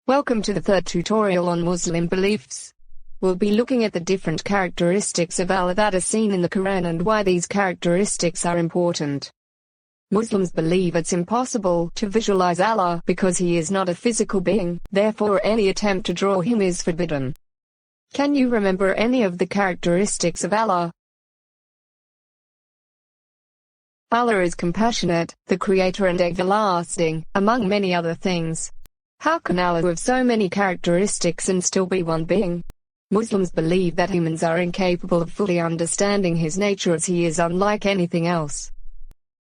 Welcome to the third tutorial on Muslim beliefs. We'll be looking at the different characteristics of Allah that are seen in the Quran and why these characteristics are important. Muslims believe it's impossible to visualize Allah because he is not a physical being, therefore any attempt to draw him is forbidden. Can you remember any of the characteristics of Allah? Allah is compassionate, the creator and everlasting, among many other things. How can Allah have so many characteristics and still be one being? Muslims believe that humans are incapable of fully understanding his nature as he is unlike anything else.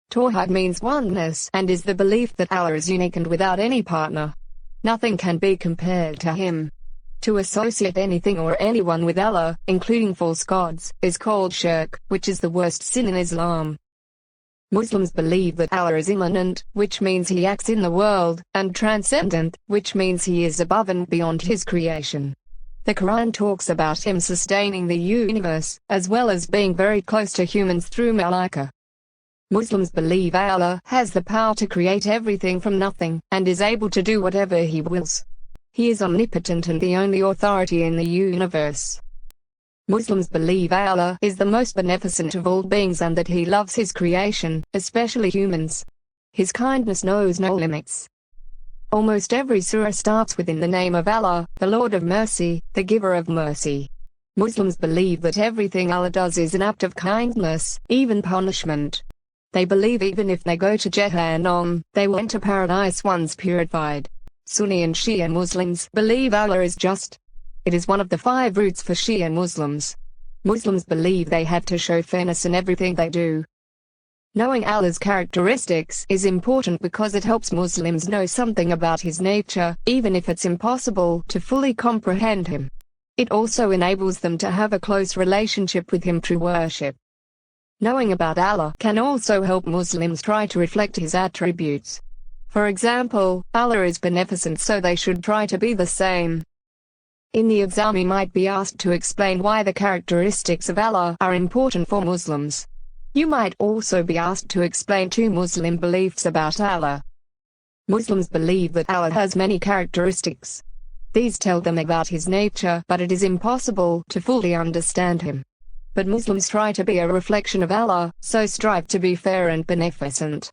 Tawhid means oneness and is the belief that Allah is unique and without any partner. Nothing can be compared to him. To associate anything or anyone with Allah, including false gods, is called shirk, which is the worst sin in Islam. Muslims believe that Allah is immanent, which means he acts in the world, and transcendent, which means he is above and beyond his creation. The Quran talks about him sustaining the universe, as well as being very close to humans through malaika. Muslims believe Allah has the power to create everything from nothing, and is able to do whatever he wills. He is omnipotent and the only authority in the universe. Muslims believe Allah is the most beneficent of all beings and that he loves his creation, especially humans. His kindness knows no limits. Almost every surah starts within the name of Allah, the Lord of Mercy, the Giver of Mercy. Muslims believe that everything Allah does is an act of kindness, even punishment. They believe even if they go to Jahannam, they will enter paradise once purified. Sunni and Shia Muslims believe Allah is just. It is one of the 5 roots for Shia Muslims. Muslims believe they have to show fairness in everything they do. Knowing Allah's characteristics is important because it helps Muslims know something about his nature, even if it's impossible to fully comprehend him. It also enables them to have a close relationship with him through worship. Knowing about Allah can also help Muslims try to reflect his attributes. For example, Allah is beneficent, so they should try to be the same. In the exam you might be asked to explain why the characteristics of Allah are important for Muslims. You might also be asked to explain 2 Muslim beliefs about Allah. Muslims believe that Allah has many characteristics. These tell them about his nature, but it is impossible to fully understand him. But Muslims try to be a reflection of Allah, so strive to be fair and beneficent.